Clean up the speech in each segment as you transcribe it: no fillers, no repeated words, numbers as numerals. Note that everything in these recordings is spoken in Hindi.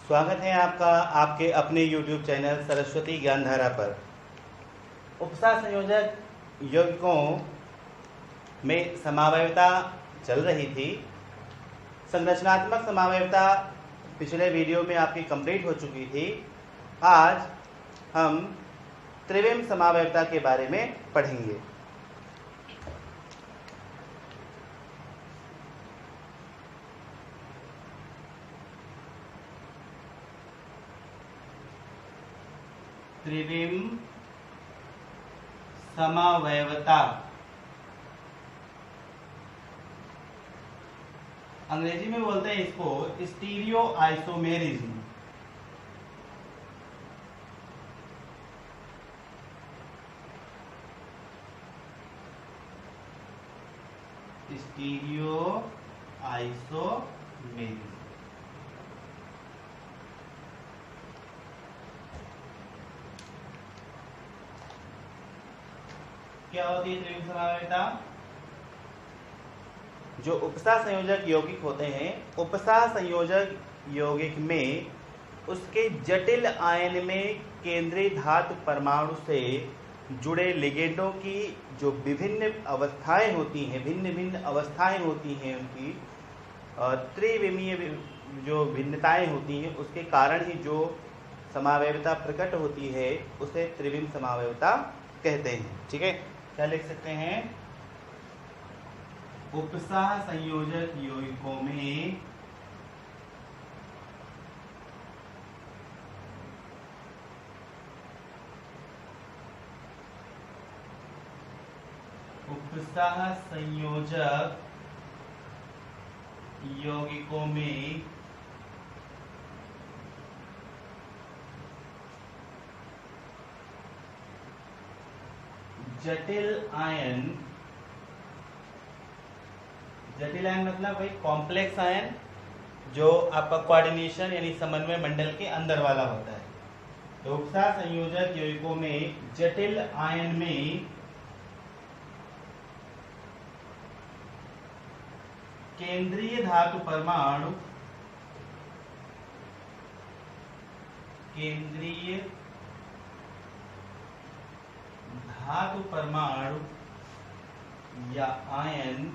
स्वागत है आपका आपके अपने YouTube चैनल सरस्वती ज्ञानधारा पर। उपसा संयोजक यौगिकों में समावयवता चल रही थी। संरचनात्मक समावयवता पिछले वीडियो में आपकी कंप्लीट हो चुकी थी। आज हम त्रिविम समावयवता के बारे में पढ़ेंगे। त्रिविम समावयवता अंग्रेजी में बोलते हैं इसको स्टीरियो आइसोमेरिज्म। स्टीरियो आइसोमेरिज्म क्या होती है त्रिविम समावयवता? जो उपसा संयोजक यौगिक होते हैं, उपसा संयोजक यौगिक में उसके जटिल आयन में केंद्रीय धातु परमाणु से जुड़े लिगेंडों की जो विभिन्न अवस्थाएं होती हैं, भिन्न भिन्न अवस्थाएं होती हैं, उनकी त्रिविमीय जो भिन्नताएं होती हैं, उसके कारण ही जो समावयवता प्रकट होती है उसे त्रिविम समावयवता कहते हैं। ठीक है, क्या लिख सकते हैं? उपसा संयोजक यौगिकों में उपसा संयोजक यौगिकों में जटिल आयन मतलब भाई कॉम्प्लेक्स आयन जो आपका कोऑर्डिनेशन यानी समन्वय मंडल के अंदर वाला होता है। तो उपसा संयोजक यौगिकों में जटिल आयन में केंद्रीय धातु परमाणु या आयन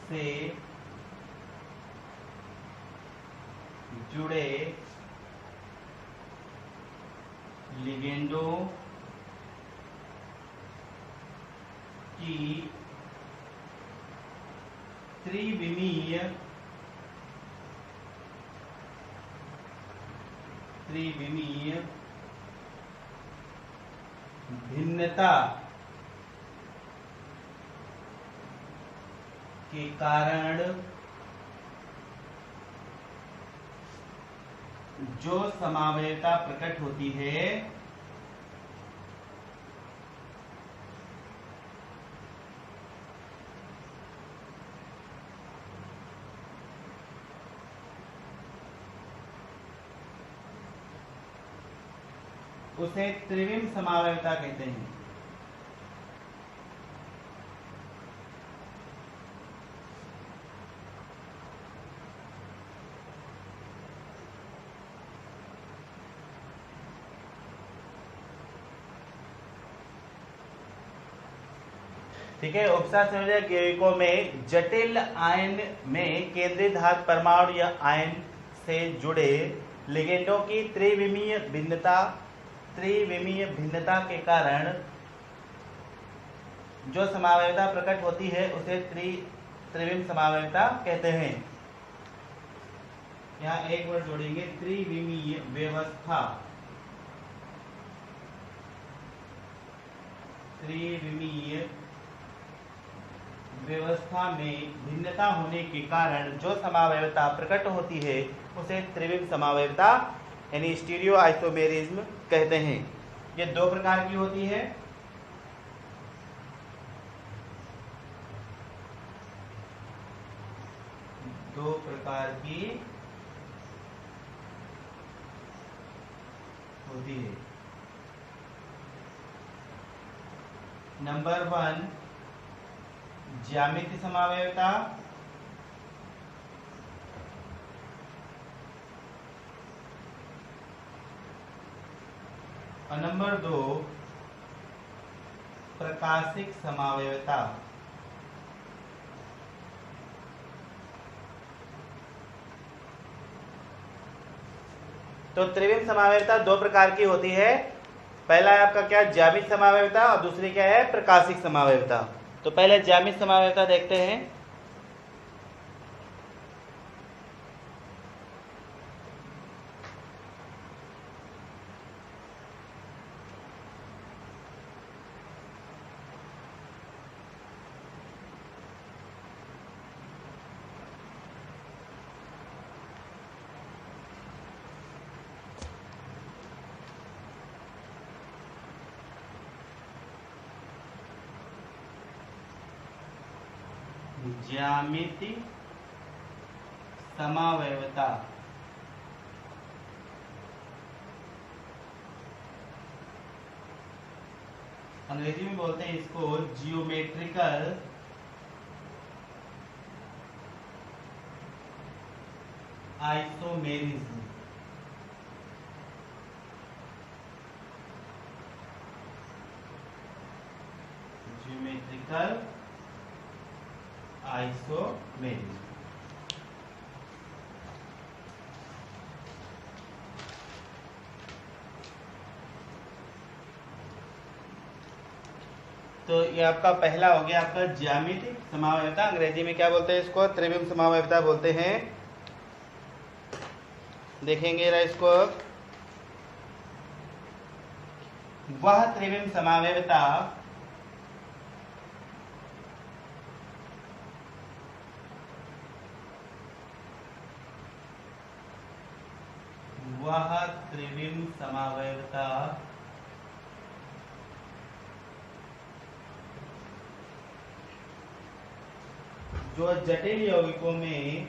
से जुड़े लिगेंडों की त्रिविमीय भिन्नता के कारण जो समावयवता प्रकट होती है उसे त्रिविम समावयवता कहते हैं। ठीक है, उपसा संयोजक यौगिकों में जटिल आयन में केंद्रीय धातु परमाणु या आयन से जुड़े लिगेंडों की त्रिविमीय भिन्नता के कारण जो समावयवता प्रकट होती है उसे त्रिविम समावयवता कहते हैं। यहाँ एक वर्ड जोड़ेंगे, त्रिविमीय व्यवस्था। त्रिविमीय व्यवस्था में भिन्नता होने के कारण जो समावयवता प्रकट होती है उसे त्रिविम समावयवता यानी स्टीरियो आइसोमेरिज्म कहते हैं। ये दो प्रकार की होती है। दो प्रकार की होती है। नंबर 1 ज्यामिति समावयवता, और नंबर 2 प्रकाशिक समावयवता। तो त्रिविम समावयवता दो प्रकार की होती है। पहला है आपका क्या, ज्यामित समावयवता, और दूसरी क्या है, प्रकाशिक समावयवता। तो पहले ज्यामित समावयवता देखते हैं। ज्यामिति समावयवता, अंग्रेजी में बोलते हैं इसको जियोमेट्रिकल आइसोमेरिज्म। Geometrical isomerism. तो ये आपका पहला हो गया आपका ज्यामिति समावयवता। अंग्रेजी में क्या बोलते हैं इसको, त्रिविम समावयवता बोलते हैं। देखेंगे इसको, वह त्रिविम समावयवता जो जटिल यौगिकों में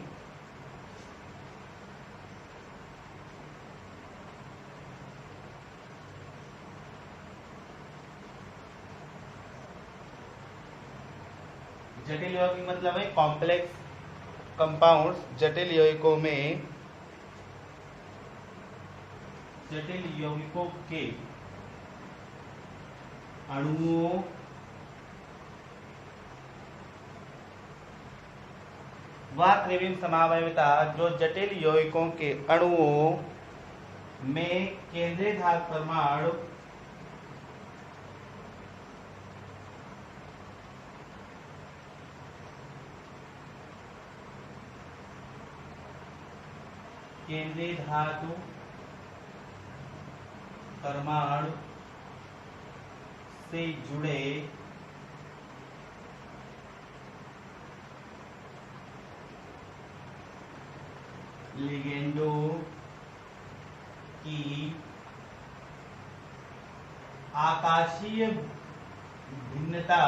जटिल यौगिक मतलब है कॉम्प्लेक्स कंपाउंड्स। जटिल यौगिकों में, जटिल यौगिकों के अणुओं वह त्रिविम समावयवता जो जटिल यौगिकों के अणुओं में केंद्रीय धातु परमाणु केंद्रीय धातु परमाणु से जुड़े लिगेंडों की आकाशीय भिन्नता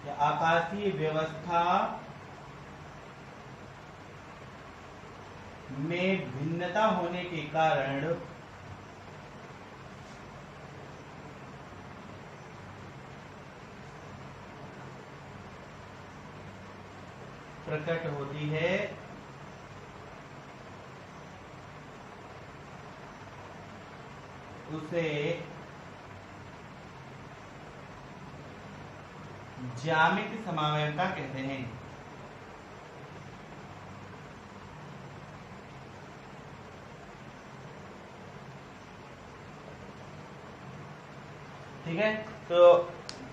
या आकाशीय व्यवस्था में भिन्नता होने के कारण प्रकट होती है, उसे ज्यामिति समावयवता कहते हैं। ठीक है, तो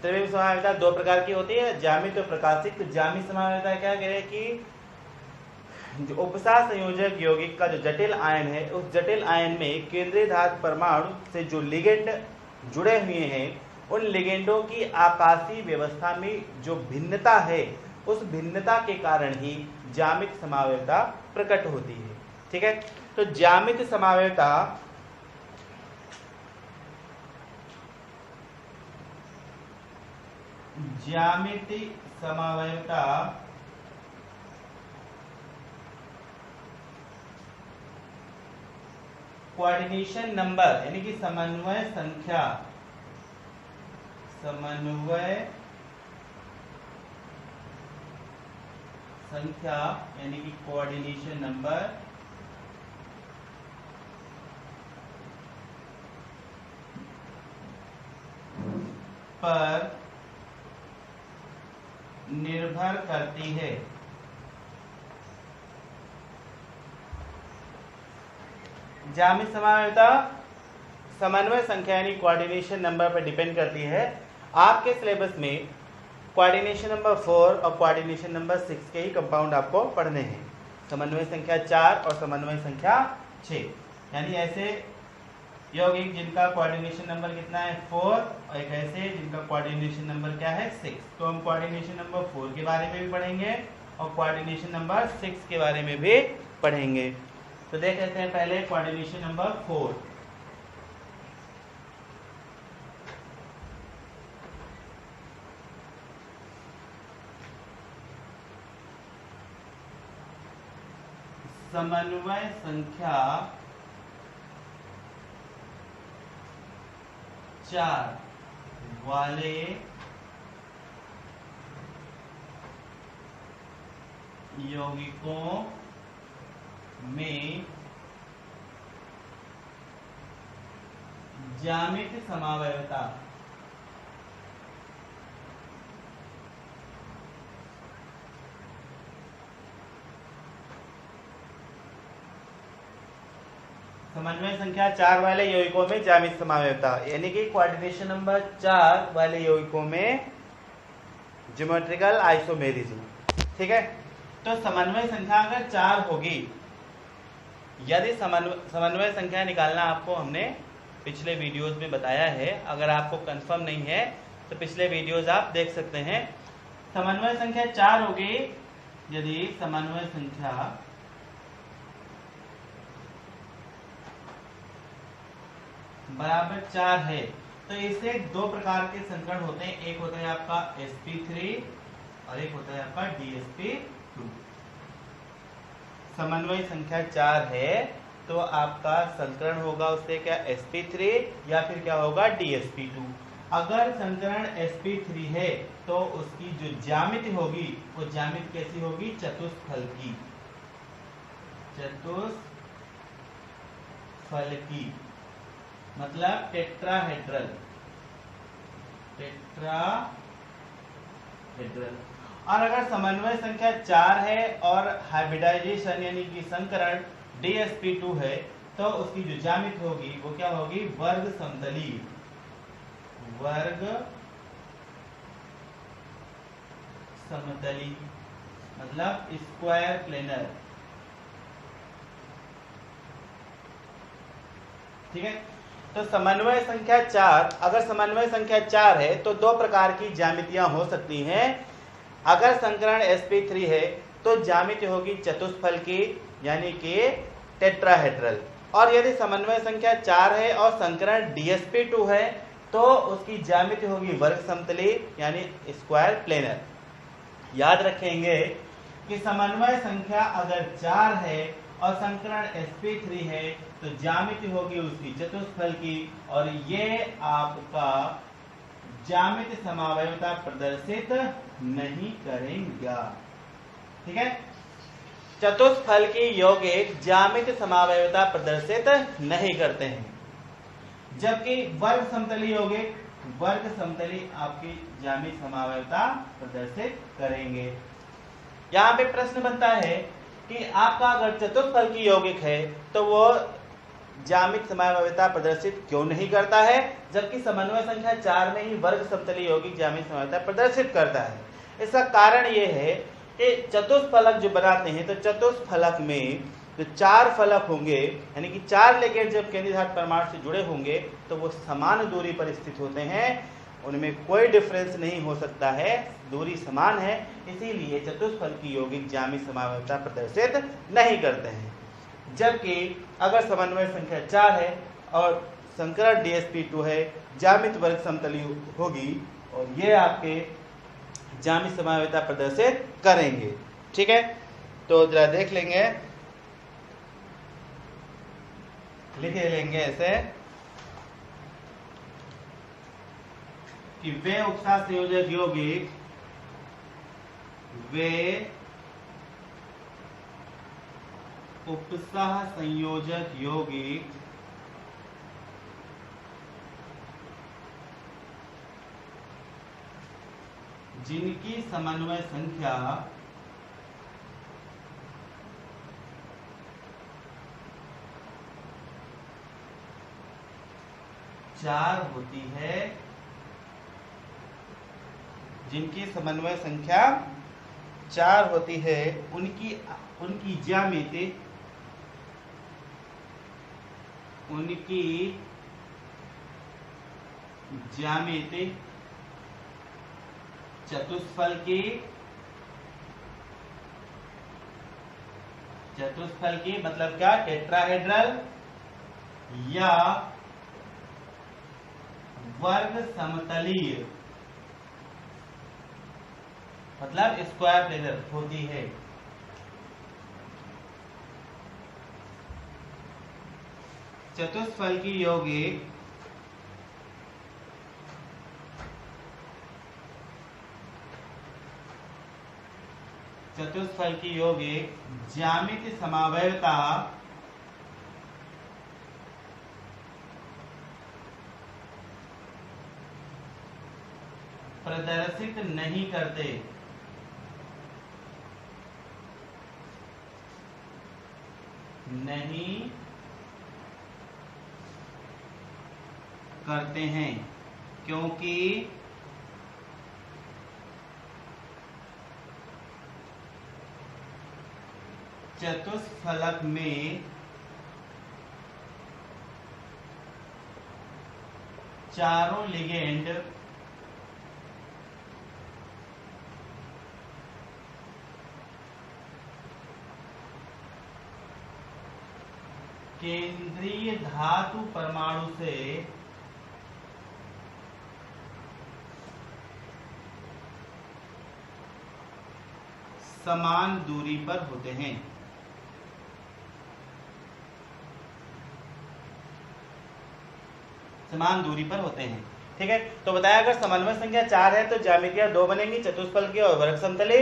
त्रिविम समावयवता दो प्रकार की होती है, ज्यामिति और प्रकाशिक। तो ज्यामिति समावयवता क्या कह रहे हैं कि जो उपसार संयोजक यौगिक का जो जटिल आयन है, उस जटिल आयन में केंद्रीय धातु परमाणु से जो लिगेंड जुड़े हुए हैं, उन लिगेंडों की आकाशीय व्यवस्था में जो भिन्नता है, उस भिन्नता के कारण ही ज्यामिति समावयवता प्रकट होती है। ठीक है, तो ज्यामिति समावयवता ज्यामिति समावयवता कोऑर्डिनेशन नंबर यानी कि समन्वय संख्या, समन्वय संख्या यानी कि कोऑर्डिनेशन नंबर पर निर्भर करती है। ज्यामितीय समावयवता समन्वय संख्या यानी कोऑर्डिनेशन नंबर पर डिपेंड करती है। आपके सिलेबस में कोऑर्डिनेशन नंबर 4 और कोऑर्डिनेशन नंबर 6 के ही कंपाउंड आपको पढ़ने हैं। समन्वय संख्या 4 और समन्वय संख्या 6, यानी ऐसे यौगिक जिनका कोऑर्डिनेशन नंबर कितना है 4 और एक ऐसे जिनका कोऑर्डिनेशन नंबर क्या है 6। तो हम कोऑर्डिनेशन नंबर 4 के बारे में भी पढ़ेंगे और कोऑर्डिनेशन नंबर 6 के बारे में भी पढ़ेंगे। तो देख लेते हैं पहले कोऑर्डिनेशन नंबर 4। समन्वय संख्या 4 वाले यौगिकों में ज्यामितीय समावयवता समन्वय संख्या 4 वाले यौगिकों में ज्यामितीय समावयवता यानी कि कोऑर्डिनेशन नंबर 4 वाले यौगिकों में ज्योमेट्रिकल आइसोमेरिज्म। ठीक है, तो समन्वय संख्या अगर 4 होगी, यदि समन्वय संख्या निकालना आपको हमने पिछले वीडियोस में बताया है। अगर आपको कंफर्म नहीं है तो पिछले वीडियोस आप देख सकते हैं। समन्वय संख्या 4 होगी, यदि समन्वय संख्या बराबर 4 है तो इससे दो प्रकार के संकरण होते हैं। एक होता है आपका sp3 और एक होता है आपका dsp2। समन्वय संख्या 4 है तो आपका संकरण होगा उससे क्या sp3 या फिर क्या होगा dsp2। अगर संकरण sp3 है तो उसकी जो ज्यामिति होगी वो ज्यामिति कैसी होगी, चतुष्फलकी। चतुष्फलकी मतलब टेट्राहेड्रल। और अगर समन्वय संख्या 4 है और हाइब्रिडाइजेशन यानी कि संकरण dsp2 है तो उसकी जो ज्यामिति होगी वो क्या होगी, वर्ग समतली। वर्ग समतली मतलब स्क्वायर प्लेनर। ठीक है, तो समन्वय संख्या 4, अगर समन्वय संख्या 4 है तो दो प्रकार की ज्यामितियां हो सकती हैं। अगर संकरण sp3 है तो ज्यामिति होगी चतुष्फलकी यानी कि टेट्राहेड्रल। और यदि समन्वय संख्या 4 है और संकरण dsp2 है तो उसकी ज्यामिति होगी वर्ग समतली यानी स्क्वायर प्लेनर। याद रखेंगे कि समन्वय संख्या अगर 4 है और संकरण sp3 है तो ज्यामिति होगी उसकी चतुष्फलकी और ये आपका ज्यामितीय समावयवता प्रदर्शित नहीं करेगा। ठीक है, चतुष्फलकी यौगिक ज्यामितीय समावयवता प्रदर्शित नहीं करते हैं, जबकि वर्ग समतली यौगिक वर्ग समतली आपकी ज्यामितीय समावयवता प्रदर्शित करेंगे। यहाँ पे प्रश्न बनता है कि आपका अगर चतुष्फलकी यौगिक है तो वो ज्यामितीय समावयवता प्रदर्शित क्यों नहीं करता है, जबकि समन्वय संख्या 4 में ही वर्ग समतली यौगिक ज्यामितीय समावयवता प्रदर्शित करता है। इसका कारण ये है कि चतुष्फलक जो बनाते हैं तो चतुष्फलक में जो 4 फलक होंगे यानी कि 4 लिगेंड जब केंद्रीय धातु परमाणु से जुड़े होंगे तो वो समान दूरी पर स्थित होते हैं, उनमें कोई डिफरेंस नहीं हो सकता है, दूरी समान है, इसीलिए चतुष्फलकी यौगिक ज्यामितीय समावयवता प्रदर्शित नहीं करते हैं। जबकि अगर समन्वय संख्या 4 है और संकरण dsp2 है, ज्यामितीय वर्ग समतली होगी और ये आपके ज्यामितीय समावयवता प्रदर्शित करेंगे। ठीक है, तो जरा देख लेंगे, लिख लेंगे ऐसे कि वे उपसह संयोजक यौगिक उपसह संयोजक यौगिक जिनकी समन्वय संख्या चार होती है, जिनकी समन्वय संख्या 4 होती है, उनकी ज्यामिति चतुष्फल की मतलब क्या, टेट्राहेड्रल या वर्ग समतलीय मतलब स्क्वायर प्लेनर होती है। चतुष्फल की यौगिक ज्यामिति समावयवता प्रदर्शित नहीं करते। क्योंकि चतुष्फलक में चारों लिगेंड केंद्रीय धातु परमाणु से समान दूरी पर होते हैं। ठीक है, तो बताया अगर समन्वय संख्या 4 है तो ज्यामितियां 2 बनेंगी, चतुष्फल की और वर्ग समतली।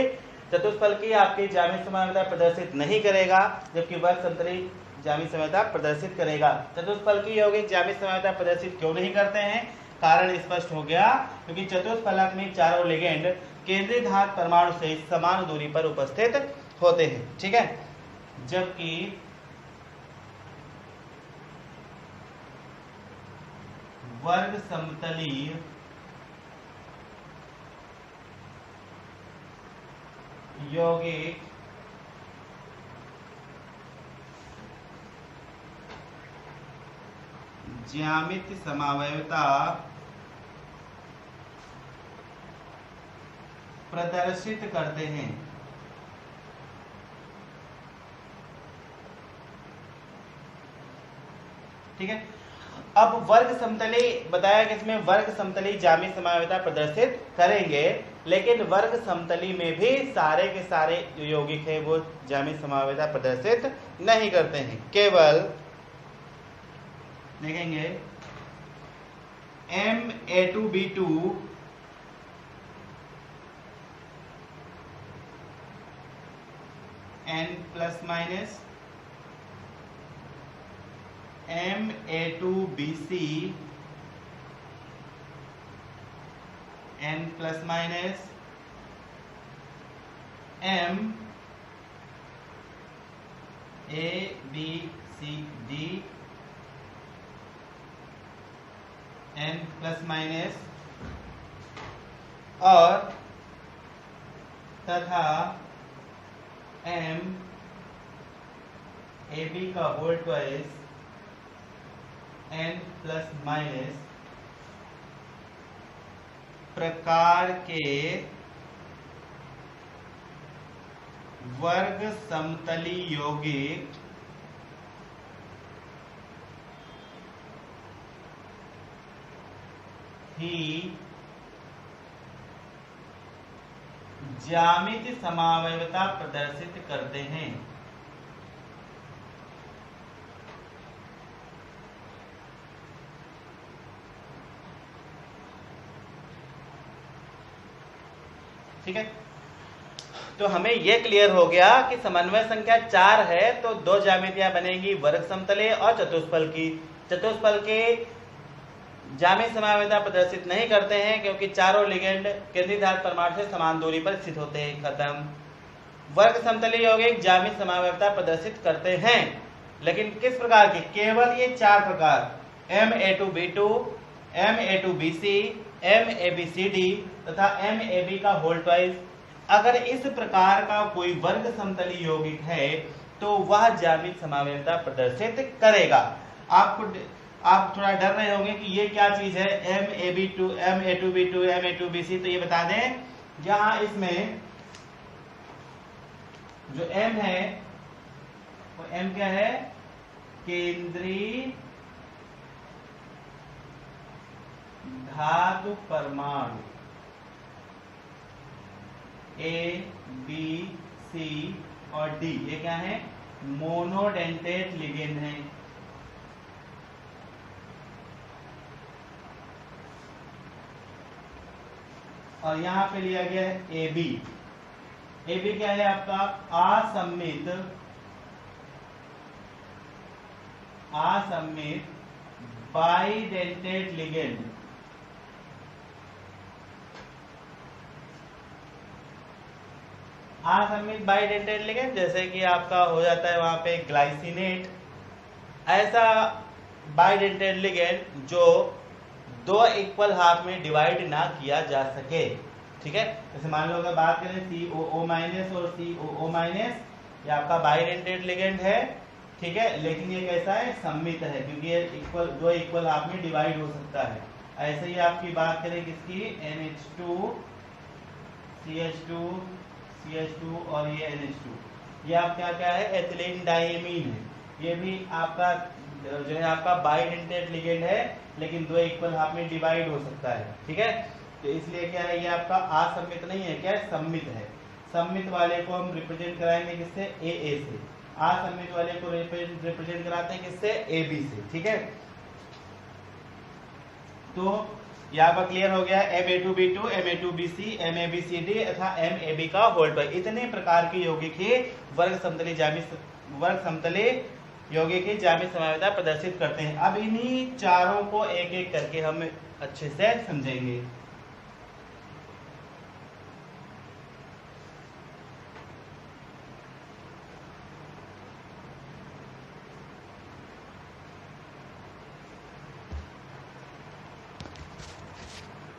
चतुष्फल की आपकी ज्यामिति समन्वयता प्रदर्शित नहीं करेगा, जबकि वर्ग समतली ज्यामिति समन्वयता प्रदर्शित करेगा। चतुष्फल की यौगिक ज्यामिति समन्वयता प्रदर्शित क्यों नहीं करते हैं? कारण स्पष्ट हो गया, क्योंकि चतुष्फलक में चारों लिगेंड केंद्रीय धातु परमाणु से समान दूरी पर उपस्थित होते हैं। ठीक है, जबकि वर्ग समतलीय यौगिक ज्यामिति समावयवता प्रदर्शित करते हैं। ठीक है, अब वर्ग समतली बताया कि इसमें वर्ग समतली ज्यामिति समावयवता प्रदर्शित करेंगे, लेकिन वर्ग समतली में भी सारे के सारे जो यौगिक है वो ज्यामिति समावयवता प्रदर्शित नहीं करते हैं। केवल देखेंगे Ma2B2 n plus minus Ma2BC n plus minus MABCD n plus minus और तथा MAB का whole twice n plus minus प्रकार के वर्ग समतली यौगिक ही ज्यामिति समावयवता प्रदर्शित करते हैं। ठीक है, तो हमें यह क्लियर हो गया कि समन्वय संख्या 4 है तो 2 ज्यामितियां बनेंगी, वर्ग समतले और चतुष्फल की। चतुष्फल के ज्यामिति समावयवता प्रदर्शित नहीं करते हैं क्योंकि चारों लिगेंड केंद्रीय धातु परमाणु से समान दूरी पर स्थित होते हैं। खत्म। वर्ग समतलीय यौगिक ज्यामिति समावयवता प्रदर्शित करते हैं, लेकिन किस प्रकार के? केवल ये 4 प्रकार, Ma2B2, Ma2BC, MABCD तथा MAB का होल ट्वाइस। अगर इस प्रकार का कोई वर्ग समतलीय यौगिक है तो वह ज्यामिति समावयवता प्रदर्शित करेगा। आप थोड़ा डर रहे होंगे कि ये क्या चीज है, MAB2, Ma2B2, Ma2BC। तो ये बता दें, जहां इसमें जो M है वो M क्या है? केंद्रीय धातु परमाणु A, B, C और D, ये क्या है? मोनोडेंटेट लिगेंड है। और यहां पे लिया गया है AB। AB क्या है आपका? असम्मित बाइडेंटेट लिगेंड। असम्मित बाइडेंटेट लिगेंड जैसे कि आपका हो जाता है वहां पे ग्लाइसिनेट, ऐसा बाइडेंटेट लिगेंड जो 2 इक्वल हाफ में डिवाइड ना किया जा सके। ठीक है, जैसे मान लो अगर बात करें COO- और COO-, ये आपका बाइडेंटेट लिगेंड है। ठीक है, लेकिन ये कैसा है? सम्मित है, क्योंकि ये 2 इक्वल हाफ में डिवाइड हो सकता है। ऐसे ही आपकी बात करें किसकी? NH2, CH2, CH2 और ये NH2, ये आपका क्या है? एथिलीन डाइमीन है। ये भी आपका जो है आपका बाइडेंटेट लिगेंड है, लेकिन 2 इक्वल हाफ में डिवाइड हो सकता है। ठीक है, तो इसलिए क्या है? ये आपका असम्मित नहीं है, क्या है? सम्मित है। सम्मित वाले को हम रिप्रेजेंट कराएंगे किससे? AA से। असम्मित वाले को रिप्रेजेंट कराते हैं किससे? AB से। ठीक है, तो यहाँ पर क्लियर हो गया Ma2B2, Ma2BC, MABCD तथा MAB का होल ट्वाइस। इतने प्रकार के यौगिक ही वर्ग समतलीय यौगिक ही ज्यामिति समावयवता प्रदर्शित करते हैं। अब इन्हीं चारों को एक एक करके हम अच्छे से समझेंगे।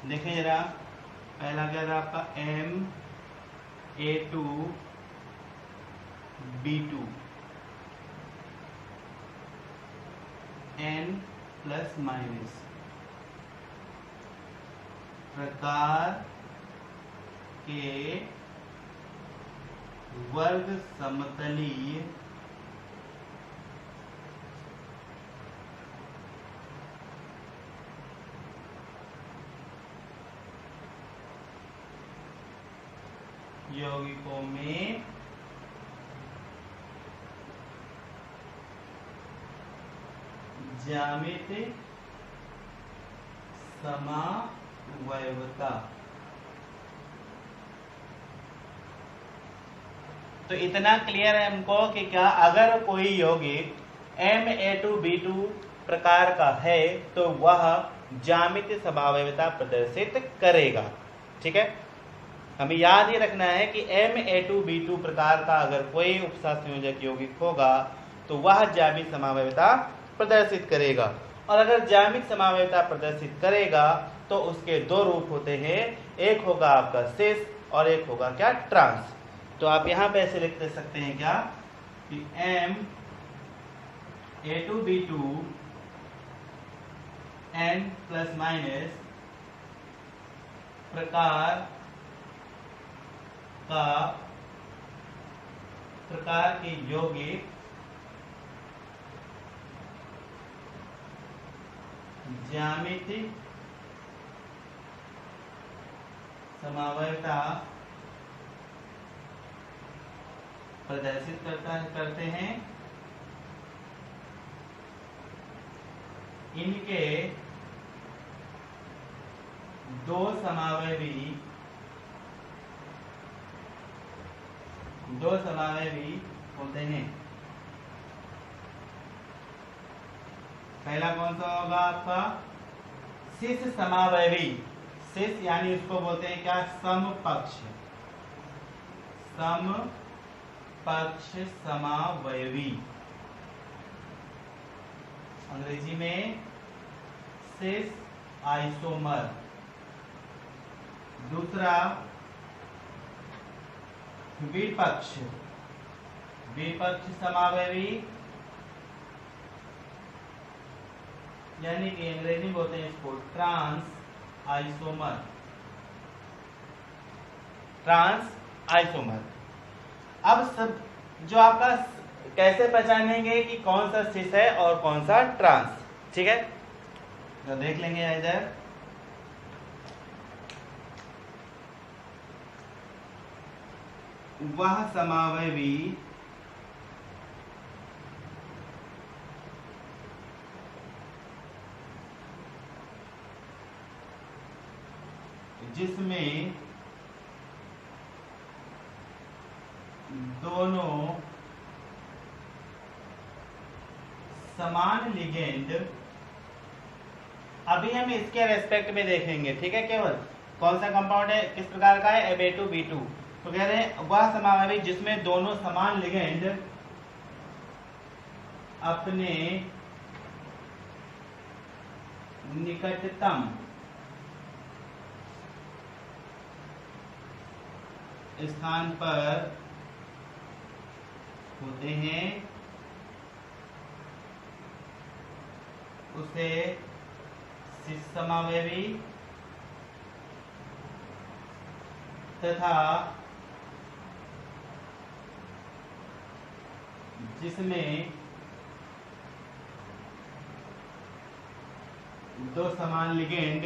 देखें जरा, पहला क्या था आपका? Ma2B2 N प्लस माइनस प्रकार के वर्ग समतलीय यौगिकों में ज्यामिति समावयवता। तो इतना क्लियर है हमको कि क्या अगर कोई यौगिक Ma2B2 प्रकार का है तो वह ज्यामिति समावयवता प्रदर्शित करेगा। ठीक है, हमें याद ही रखना है कि Ma2B2 प्रकार का अगर कोई उपसंयोजक यौगिक होगा तो वह ज्यामिति समावयवता प्रदर्शित करेगा। और अगर ज्यामिति समावयवता प्रदर्शित करेगा तो उसके 2 रूप होते हैं, एक होगा आपका सिस और एक होगा क्या? ट्रांस। तो आप यहां पे ऐसे लिख सकते हैं क्या कि Ma2B2 N प्लस माइनस प्रकार के यौगिक ज्यामिति समावयवता प्रदर्शित करते हैं। इनके 2 समावयवी होते हैं। पहला कौन सा होगा आपका? सिस समावयवी, सिस यानी उसको बोलते हैं क्या, समपक्ष, समपक्ष समावयवी, अंग्रेजी में सिस आइसोमर। दूसरा विपक्ष, विपक्ष समावयवी, यानी कि अंग्रेजी में बोलते हैं इसको ट्रांस आइसोमर, ट्रांस आइसोमर। अब सब जो आपका कैसे पहचानेंगे कि कौन सा सिस है और कौन सा ट्रांस, ठीक है, तो देख लेंगे इधर। वह समावयवी जिसमें दोनों समान लिगेंड, अभी हम इसके रेस्पेक्ट में देखेंगे, ठीक है, केवल कौन सा कंपाउंड है, किस प्रकार का है, Ab2B2। तो कह रहे हैं वह समावयवी जिसमें दोनों समान लिगेंड अपने निकटतम स्थान पर होते हैं, उसे सिस समावयवी तथा जिसमें दो समान लिगेंड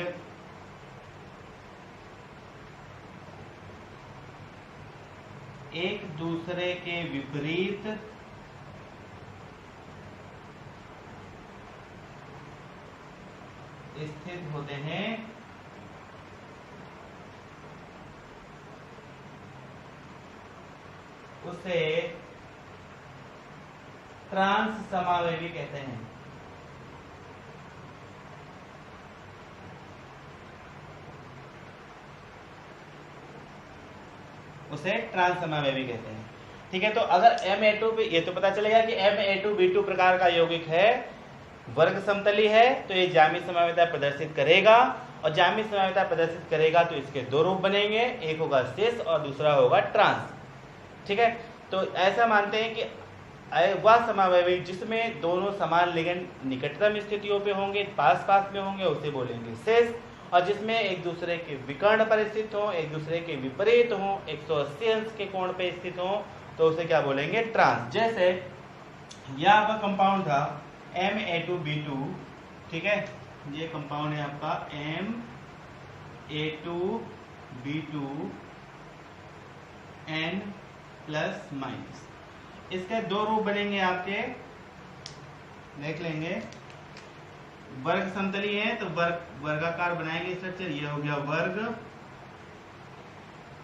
एक दूसरे के विपरीत स्थित होते हैं, उसे ट्रांस समावयवी कहते हैं। उसे ट्रांस समावयवी कहते हैं, ठीक है। तो अगर Ma2, ये तो पता चलेगा कि Ma2B2 प्रकार का यौगिक है, वर्ग समतली है, तो ये ज्यामितीय समावयवता प्रदर्शित करेगा, और ज्यामितीय समावयवता प्रदर्शित करेगा तो इसके दो रूप बनेंगे, एक होगा सिस और दूसरा होगा ट्रांस, ठीक है। तो ऐसा मानते हैं कि वह समावयवी जिसमें दोनों समान लिगेंड निकटतम स्थितियों पे होंगे, पास पास में होंगे, उसे बोलेंगे सिस, और जिसमें एक दूसरे के विकर्ण पर स्थित हो, एक दूसरे के विपरीत हो, 180 अंश के कोण पे स्थित हो, तो उसे क्या बोलेंगे, ट्रांस। जैसे यह आपका कंपाउंड था Ma2B2, ठीक है, ये कंपाउंड है आपका Ma2B2 N+-, इसके दो रूप बनेंगे आपके, देख लेंगे। वर्ग समतली है तो वर्गाकार बनाएंगे स्ट्रक्चर, ये हो गया वर्ग,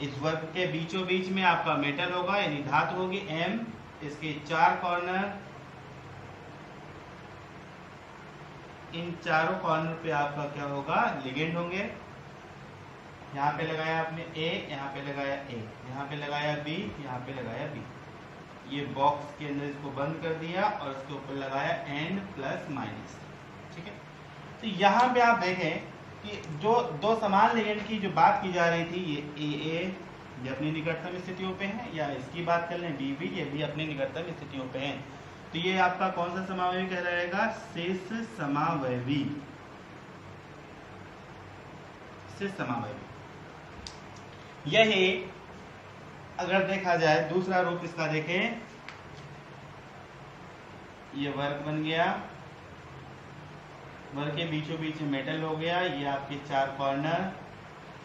इस वर्ग के बीचों बीच में आपका मेटल होगा यानी धातु होगी M, इसके चार कॉर्नर, इन चारों कॉर्नर पे आपका क्या होगा, लिगेंड होंगे। यहाँ पे लगाया आपने A, यहाँ पे लगाया A, यहाँ पे लगाया B, यहाँ पे लगाया B, ये बॉक्स के अंदर इसको बंद कर दिया और इसके ऊपर लगाया N+-, ठीक है। तो यहाँ पे आप देखें कि जो दो समान लिगेंड की जो बात की जा रही थी, ये AA ये अपनी निकटतम स्थितियों पे है, या इसकी बात कर लें BB, ये भी अपनी निकटतम स्थितियों पे हैं। तो ये आपका कौन सा समावयवी कहलाएगा, सिस समावयवी, सिस समावयवी। यही अगर देखा जाए दूसरा रूप इसका देखें, ये वर्ग बन गया, वर्ग के बीचों बीच मेटल हो गया, ये आपके चार कॉर्नर,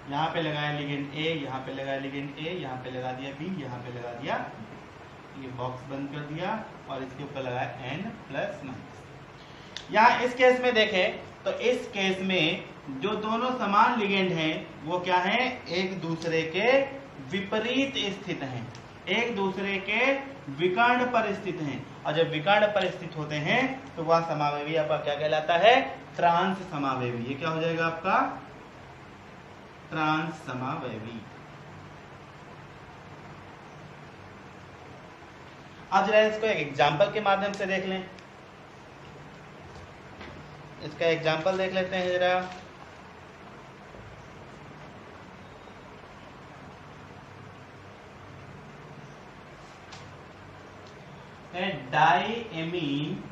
यहाँ पे लगाया लिगेंड A, यहाँ पे लगाया लिगेंड A, यहाँ पे लगा दिया B, यहाँ पे लगा दिया, ये बॉक्स बंद कर दिया और इसके ऊपर लगाया N+-। यहाँ इस केस में देखें तो इस केस में जो दोनों समान लिगेंड हैं वो क्या हैं, एक दूसरे के विपरीत स्थित हैं, एक दूसरे के विकर्ण पर स्थित हैं, और जब विकर्ण पर स्थित होते हैं तो वह समावेवी आपका क्या कहलाता है? ट्रांस समावेवी। ये क्या हो जाएगा आपका? ट्रांस समावेवी। अब जरा इसको एक एग्जाम्पल के माध्यम से देख लें। इसका एग्जाम्पल देख लेते हैं जरा। डाईएमीन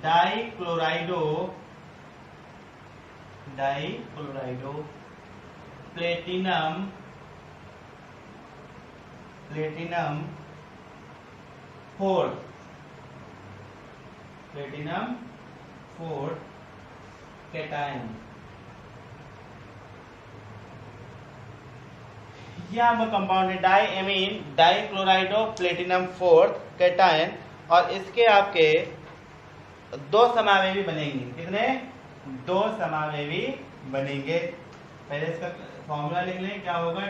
डाईक्लोराइडो प्लेटिनम फोर्थ कैटायन। ये आपका कंपाउंड है डाईएमीन डाईक्लोराइडो प्लेटिनम फोर्थ कैटायन, और इसके आपके दो समावेवी बनेंगे। कितने? दो समावेवी बनेंगे। पहले इसका फॉर्मूला लिख लें, क्या होगा?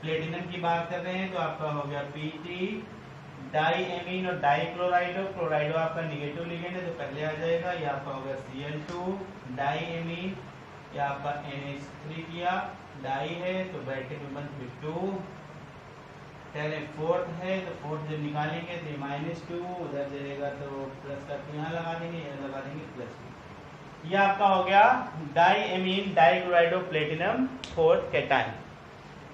प्लेटिनम की बात कर रहे हैं तो आपका हो गया Pt, डाईएमीन और डाईक्लोराइडो, क्लोराइडो आपका निगेटिव लिगेंड है तो पहले आ जाएगा, ये आपका हो गया Cl2, डाईएमीन, ये आपका NH3 किया, डाई है तो ब्रैकेट में बन 2, पहले फोर्थ है तो फोर्थ जब निकालेंगे तो -2, उधर जाएगा तो प्लस का यहाँ लगा देंगे, यहाँ लगा देंगे +2। ये आपका हो गया डाईएमीन डाईक्लोराइडो प्लेटिनम फोर्थ कैटायन।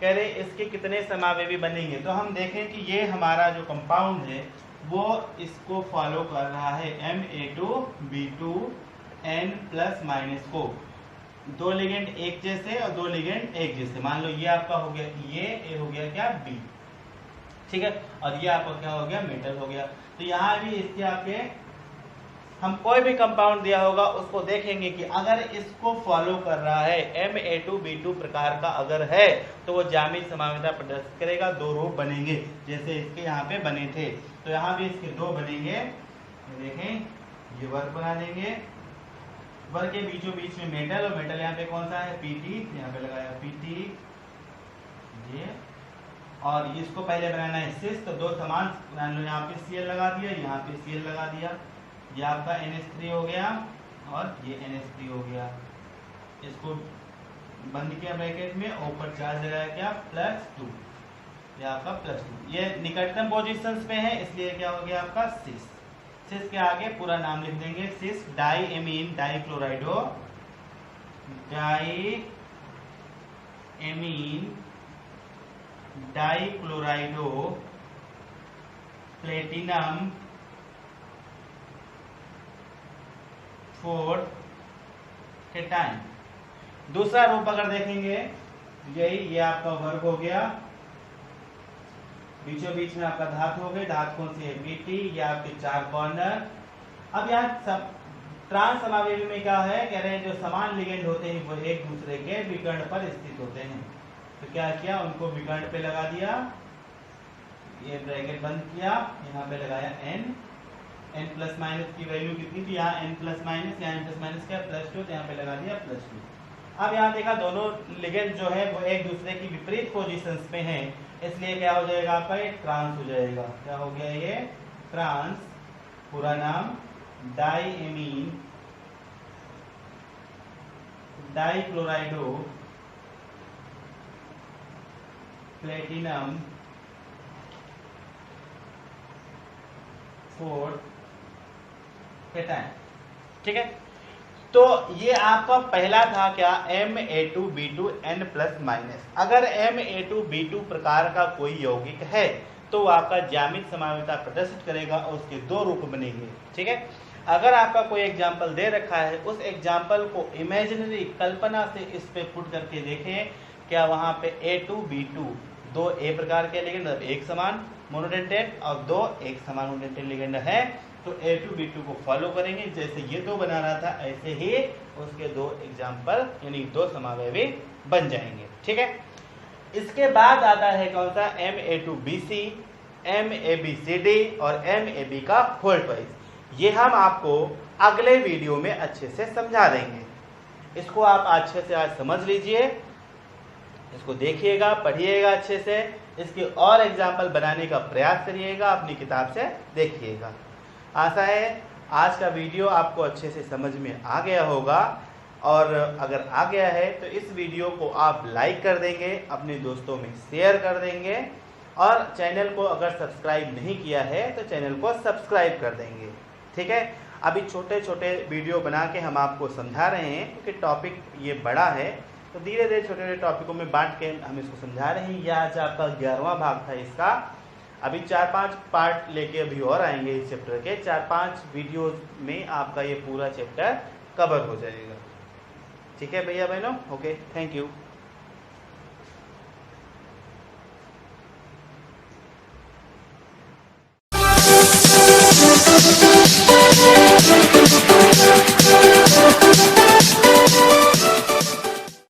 कह रहे इसके कितने समावेवी बनेंगे? तो हम देखें कि ये हमारा जो कंपाउंड है वो इसको फॉलो कर रहा है Ma2B2N+- को, दो लिगेंड एक जैसे और दो लिगेंड एक जैसे। मान लो ये आपका हो गया ये हो गया क्या? B, ठीक है, और ये आपका क्या हो गया? मेटल हो गया। तो यहाँ भी इसके आपके हम कोई भी कंपाउंड दिया होगा उसको देखेंगे कि अगर इसको फॉलो कर रहा है Ma2B2 प्रकार का अगर है तो वो ज्यामितीय समावेशिता प्रदर्शित करेगा, दो रूप बनेंगे जैसे इसके यहाँ पे बने थे। तो यहाँ भी इसके दो बनेंगे, देखें ये वर्ग बना देंगे, वर्ग के बीचों बीच में मेटल, और मेटल यहाँ पे कौन सा है? Pt, यहाँ पे लगाया Pt ये, और इसको पहले बनाना है सिस, तो दो समान मान लो, यहाँ पे Cl लगा दिया, यहाँ पे Cl लगा दिया, ये आपका NH3 हो गया और ये NH3 हो गया। इसको बंद किया ब्रैकेट में, ऊपर चार्ज लगाया क्या? +2, ये आपका +2। ये निकटतम पोजीशंस पे है इसलिए क्या हो गया आपका? सिस। सिस के आगे पूरा नाम लिख देंगे, सिस डाईएमीन डाईक्लोराइडो डाईक्लोराइडो प्लेटिनम फोर्थ कैटायन। दूसरा रूप अगर देखेंगे यही, ये आपका वर्ग हो गया, बीचों बीच में आपका धातु हो गई, धातु कौन सी है? Pt, ये आपके चार कॉर्नर। अब यहाँ ट्रांस समावेवी में क्या है? कह रहे हैं जो समान लिगेंड होते हैं वो एक दूसरे के विकर्ण पर स्थित होते हैं। तो क्या किया? उनको विकर्ण पे लगा दिया, ये ब्रैकेट बंद किया, यहाँ पे लगाया n+- की वैल्यू कितनी थी? यहाँ n+-, यहाँ n+- क्या? +2, तो यहाँ पे लगा दिया +2। अब यहाँ देखा दोनों लिगेंड जो है वो एक दूसरे की विपरीत पोजीशंस में हैं, इसलिए क्या हो जाएगा आपका? ये ट्रांस हो जाएगा। क्या हो गया? ये ट्रांस। पूरा नाम डाईएमीन डाईक्लोराइडो प्लेटिनम फोर्थ कैटायन, ठीक है। तो ये आपका पहला था क्या? Ma2B2N+-। अगर Ma2B2 प्रकार का कोई यौगिक है तो आपका ज्यामितीय समावेशिता प्रदर्शित करेगा और उसके दो रूप बनेंगे, ठीक है। अगर आपका कोई एग्जाम्पल दे रखा है, उस एग्जाम्पल को इमेजिनरी कल्पना से इस पे पुट करके देखें, क्या वहां पे A2B2 दो A प्रकार के लिगेंड, मतलब एक समान मोनोडेंटेट और दो एक समान मोनोडेंटेट लिगेंड है, तो A2B2 को फॉलो करेंगे। जैसे ये दो बना रहा था ऐसे ही उसके दो एग्जाम्पल यानी दो समावेवी बन जाएंगे, ठीक है। इसके बाद आता है कौन सा? Ma2BC, MABCD और MAB का होल ट्वाइस। ये हम आपको अगले वीडियो में अच्छे से समझा देंगे। इसको आप अच्छे से आज समझ लीजिए, इसको देखिएगा, पढ़िएगा अच्छे से, इसके और एग्जाम्पल बनाने का प्रयास करिएगा, अपनी किताब से देखिएगा। आशा है आज का वीडियो आपको अच्छे से समझ में आ गया होगा, और अगर आ गया है तो इस वीडियो को आप लाइक कर देंगे, अपने दोस्तों में शेयर कर देंगे, और चैनल को अगर सब्सक्राइब नहीं किया है तो चैनल को सब्सक्राइब कर देंगे। ठीक है, अभी छोटे छोटे वीडियो बना के हम आपको समझा रहे हैं, क्योंकि टॉपिक ये बड़ा है, तो धीरे धीरे छोटे छोटे टॉपिकों में बांट के हम इसको समझा रहे हैं। यह आज आपका 11वां भाग था इसका। अभी 4-5 पार्ट लेके अभी और आएंगे इस चैप्टर के। 4-5 वीडियोस में आपका ये पूरा चैप्टर कवर हो जाएगा। ठीक है भैया बहनों, ओके, थैंक यू।